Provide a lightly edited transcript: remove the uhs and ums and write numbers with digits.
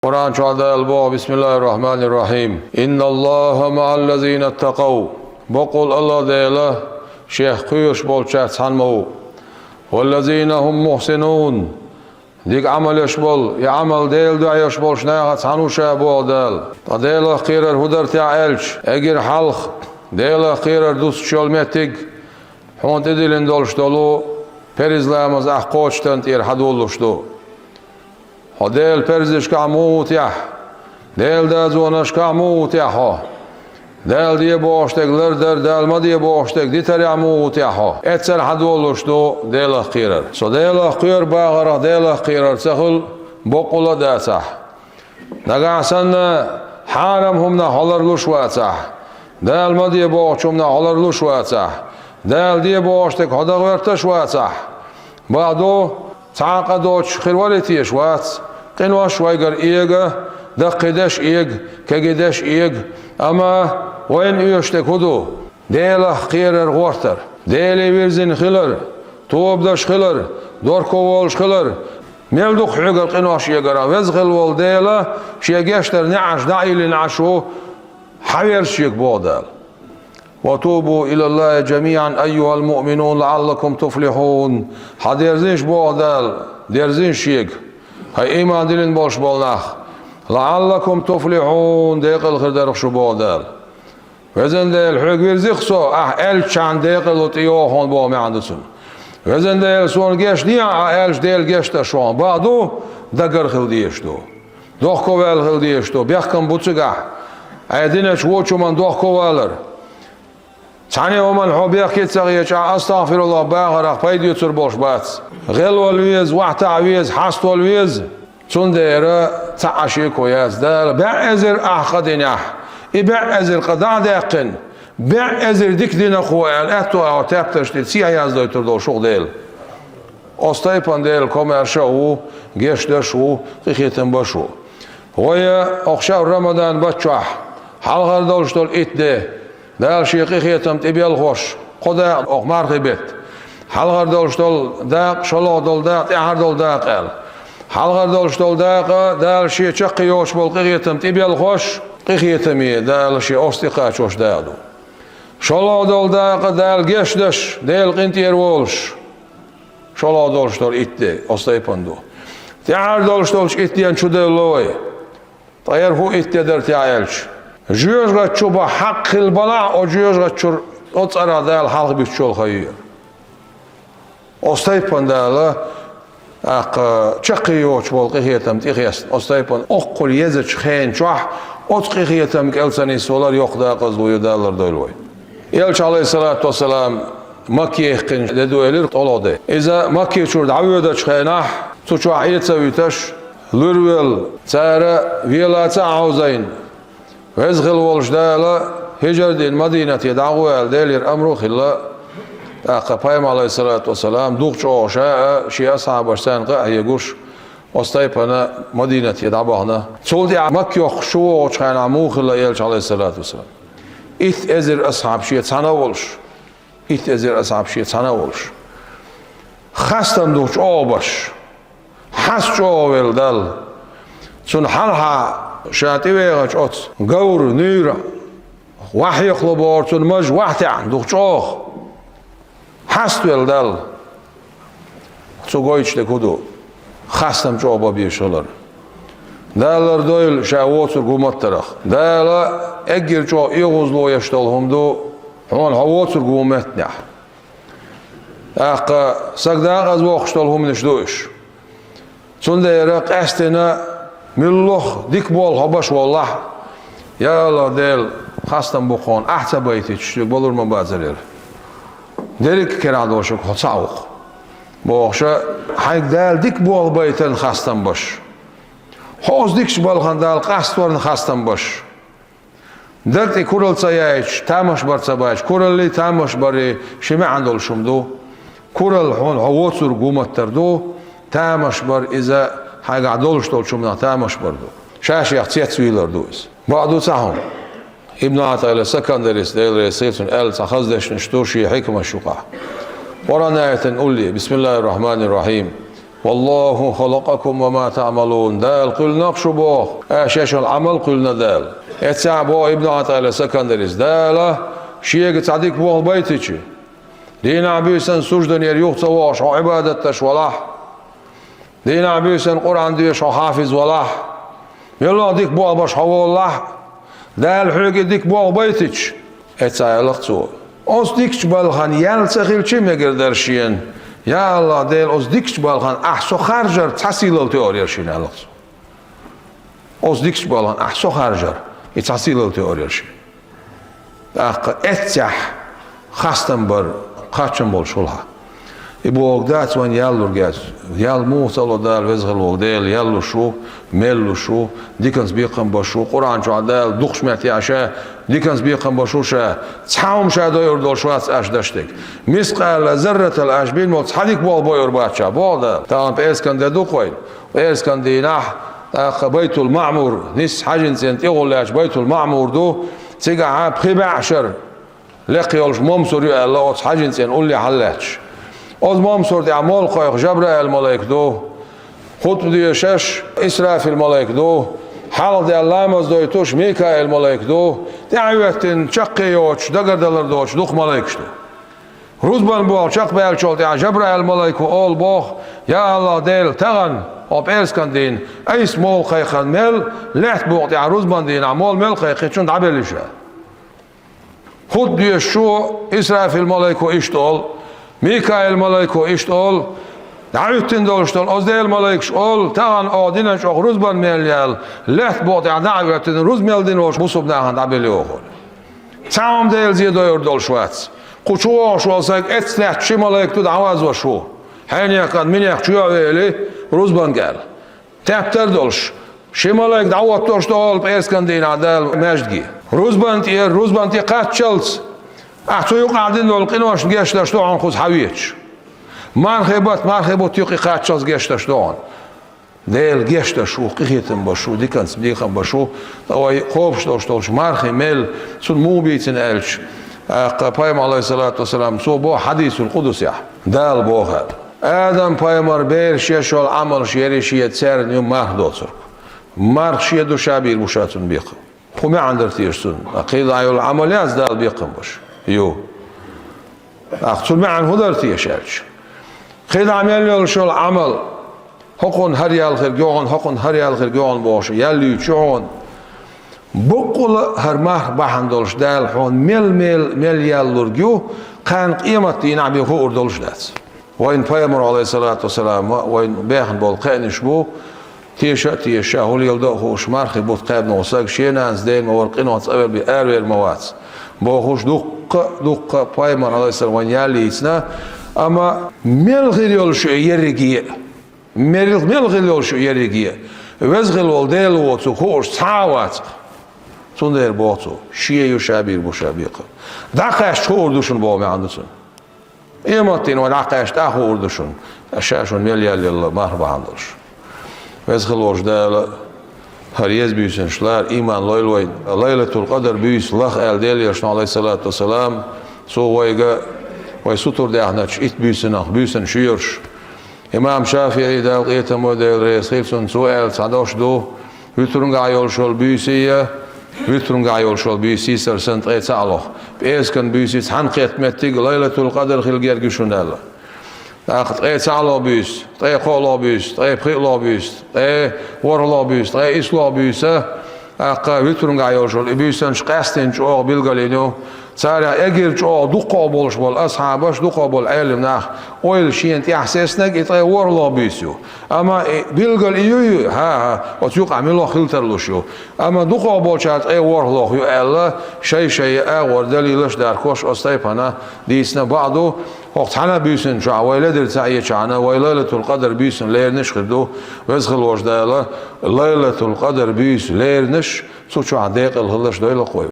Kur'an çoğada elbo, Bismillahirrahmanirrahim. İnnallâhe ma'allezîne ettekav. Bokul Allah deyla, şeyh kuyuş bolçak sanmavu. Vellezîne hum muhsinûn. Dik amal yaş bol, ya amal değil dua yaş bol, şnaya sanuşa bu adel. Ta deyla qirer hudar ta elç, egir halk, deyla qirer dus çölmetik, hont edilin dolştolu, perizlamız ahkoçtan tir hadoluştu. Hadel perzişka mut ya, del da zonaşka mut ya ha. Del diye boştekler der, delma diye boştek diter ya mut ya ha. Etsel hadoluştu, deyla qirer. So deyla qir bağıra, deyla qirer, sahul bokula dasah. Nagasanna haram humna halarluş vatsah. Delma diye boşumna halarluş vatsah. Del diye boştek hada vertaş vatsah. Ba'do تعاقدوا خيروالتيش وات قنوا شويجر إيجا دقدش إيج كجدش إيج أما وين يشتك هدو ديلا خيرر غورتر ديلي ويرزن خلر توبدش خلر دوركوولش خلر ميلدوخ حجر قنوا شيجرا وزغل وول ديلا شيجشتر نعش دايل نعشو حوير شيك بودال وتوبوا إلى الله جميعا أيها المؤمنون لعلكم تفلحون. حديرزينش بودال ديرزين شيك هاي إيمان دلين بولش بولناخ لعلكم تفلحون ديقل خردرخ شو بودال وزن ديل حق ويرزيخسو ألشان ديقل وطيوهون بو معندسون وزن ديل سون جيش نيا ألش ديل جيش تشوان بعدو دقر خلديشتو دوخكو ويل خلديشتو بيحكم بوتسقع عيدينش ووچو من دوخكو ويلر Çane oman hobiyek yetsağıya çağ astağfirullah bağırak paydı yutur boş bats. Gel oluyuz, vahta aviyiz, hast oluyuz. Çundere ta'aşi koyaz der. Be'ezir ahkadinah. Be'ezir qada daqin. Be'ezir dikdina koyal. Etto ağır tepteşti. Siyah yazda yuturdu o şoğ değil. Ostaypan değil komerşa u, geçde şu, qiqiyetin başu. Oya okşav Ramadan başçah. Halgarda oluştol itdi. دال شيقي خيتم تبيال خوش قدا أقمار خيبت حلقر دولش دول داق شلو دول داق إعار دول داق قال حلقر دولش دول داق دال شي شقي يوش بول قيتم تبيال خوش قيتمي دال شي أصدقاء شوش داقدو شلو دول داق دال جشدش دال قنتير وولش شلو دولش دول إتدي أصدقاء تعار دولش دولش إتديان شو دولوي طير هو إتدي در تعالش جيوزغا تشوبا حق البلاء او جيوزغا تشور اوصرا دال حلق بيتشول خير اوستايبن دال اق تشقيوچ بول قيتم تيخيس اوستايبن اوقول يزچ خين چوح اوت قيتم كلسني سولار يوق دا قزوي دالر دولوي يلچ عليه الصلاه والسلام مكيه قن ددويلر طولودي اذا مكيه چور داويدا چخينا تشو عيتسويتش لورول سارا ويلاتا عوزين ويزغل والجدالة هجر دين مدينة يدعوها ديلير أمرو خلا قايم عليه الصلاة والسلام دوق شو شاء شيء أصحاب أرسان قا يجوش واستيبنا مدينة يدعوهنا سولدي مكة شو وشان عمو خلا يلش عليه الصلاة والسلام إث أزر أصحاب شيء تناولش إث أزر أصحاب شيء تناولش خاستم دوق شو باش حس شو ولدال سن حالها شاتي ويغش أوت غور نيرة وحي خلبورتون مج وحتي عندك شوخ حست ولدال شو قويش لكودو خاستم جوابا بيشولر دالر دويل شاووتر قومت ترخ دالا اجر جو يغزلو يشتلهم دو هون هووتر قومت نح اقا سقداق از وقشتلهم نشدوش چون ديرق استنا ملوخ ديك بول هباش والله يا الله ديل خاستم بخون احسن بيتي تشترك بولور من بازرير ديرك كران دوشك خصاوخ بوخشا حيك دال ديك بول بيتن خاستم باش خوز ديكش بالخان دال قاستورن خاستم باش درتي كورل سيايش تامش برتسبايش كورل لي تامش بري شمع عندول شمدو كورل هون هووتسور قومتردو تامش بر اذا حاجة عدولش طول شمنا تامش برضو شاش يختيت سويلر دوز بعدو تاهم ابن عطا سكندريس ديل ريسيتون ال تخزدش نشتوشي حكمة الشقاع ورانا آية قول لي بسم الله الرحمن الرحيم والله خلقكم وما تعملون دال قلنا شو اشاش العمل قلنا دال اتسع بو ابن عطاء سكندريز دال شيء تصدق بو بيتي دين عبيسن سجدن يريوخ واش عبادة تشولاح دين عبيسن قرآن ديش حافظ ولاح يلا ديك بو باش حوالله دال حوق ديك بو بيتي اتسع لقصو اوس ديكش بالخان يال سخيل چه مگر درشين يا الله ديل اوس ديكش بالخان احسو خرجر تحصيل تيوريرشين لقصو اوس ديكش بالخان احسو خرجر تحصيل تيوريرشين اق اتسح خاستن بر قاچن بول شولها يبوغ دات وان يالور جاز يال موصلو دال وزغلو ديل يالو شو ملو شو ديكنز بيقم بشو قرآن شو دال دوخش متي عشا ديكنز بيقم بشو شا تحاوم شا داير دول شوات اش دشتك مسقال ذرة الاشبين مو تصحديك بول بوير باتشا بول دال تام اسكن دو قوين واسكن دي نح بيت المعمور نس حاجن سنت يقول بيت المعمور دو تيجا عاب خيبة عشر لقيولش ممسور الله حاجن سن قول لي حلاتش از ممسور دي عمال قايق جبرائيل ملاك دو خط دي شش إسرافيل ملاك دو حال دي اللامز دو توش ميكائيل ملاك دو دعوتن چقيوش دقردلر دوش دوخ ملاكش دو روزبان بوال چق بيالچول دي جبرائيل ملاك اول بوخ يا الله ديل تغن اب إرسكن دين ايس مول قايقن مل لحت بوخ دي روزبان دين عمال مل قايق چون دعبلشه خط دي شو إسرافيل ملاك اشتول ميكائيل ملايكو اشتول دعوتن دولشتول ازديل ملايكش اول تاغن آدينش اخ روزبان ميليال لحت بوغ دعوتن روز ميلدين وش بوصوب ناغن دعبيلي اوخول تاهم ديل زي داير دول شوات قوشو شو سايك اتسلحت شي ملايك تو دعواز وشو حين يقان من يخشو ويلي روزبان قال تابتر دولش شي ملايك دعوت دولشتول بإرسكن دين عدال مجدگي روزبان تي قات شلس احتو يقعدين دول قنواش جيشتاش دوان خوز حويتش مرخبات يقي قاتشاز جيشتاش دوان ديل جيشتاشو قيتن باشو ديكنس بيخن باشو او خوبش دوش مرخي ميل سون مو بيتن الش قايم عليه الصلاة والسلام سو بو حديث القدس يح دال بوخر آدم بايمر بير شيشول عمل شيري شيت سيرن يوم مهدوتر مرخ شيدو شابير بوشاتن بيخن قومي عندر تيرسون قيد عيو العمل ياز دال بيخن باش يو اختصر معن هدرتي يشالش خيد عمل يلشو العمل حقن هريال خير جوعن حقن هريال خير جوعن باش يلي يشون بقول هرمه بحن دولش دال حون مل يالور جو كان قيمتي نعبي هو دولش دات وين بايمر عليه الصلاة والسلام وين بيخن بول قانش بو تيشا هو يلدو هو شمارخي بوت قابنا وساق شينانز دين مورقين واتسابر بأروي الموات بوخوش دوق بايمر عليه السلام وين يالي يتنا اما ملغي يولشو يريقية ملغي يولشو يريقية وزغل والديل واتو خوش تعاوات تندير بواتو شيء يشابير بوشابيقه داقاش تخور دوشن بوامي عندسون ايماتين وداقاش تاخور دوشن اشاشون مليال يلا مرحبا عندش وزغل وجدال هريز بيسن شلار إيمان ليلوين ليلة القدر بيس لخ ديل يشنا عليه الصلاة والسلام سو ويجا ويسطر ده احنا شئت بيسن شيرش إمام شافعي ده قيت موديل رئيس خيلسون سؤال صداش دو ويترون عيول شول بيسية ويترون عيول شول بيسي سرسنت قيت سالوخ بإيس كان بيسي حن قيت متيج ليلة القدر خيل جرجشون الله اخت قيت سالو بيس طي قولو بيس طي بخيلو بيس طي ورلو بيس طي اسلو بيس اق ويترون عيول شول بيسن شقاستن جو بالغالينو سارع اجر جو دوقو بولش بول اصحابش دوقو بول علم ناخ اويل شينت احساسنك يطي ورلو بيسيو اما بالغال ايو ها وتيق عملو خلترلو شو اما دوقو بولشات اي ورلو يو الله شيء اور دليلش در کوش استيپانا ديسنا بعضو وقت حنا بيسن شو ويلدر تعيه شانا ويلة القدر بيسن لير نش خدو وزغل وجداله ليلة القدر بيس لير نش سو شو عديق الهلش دويل قوي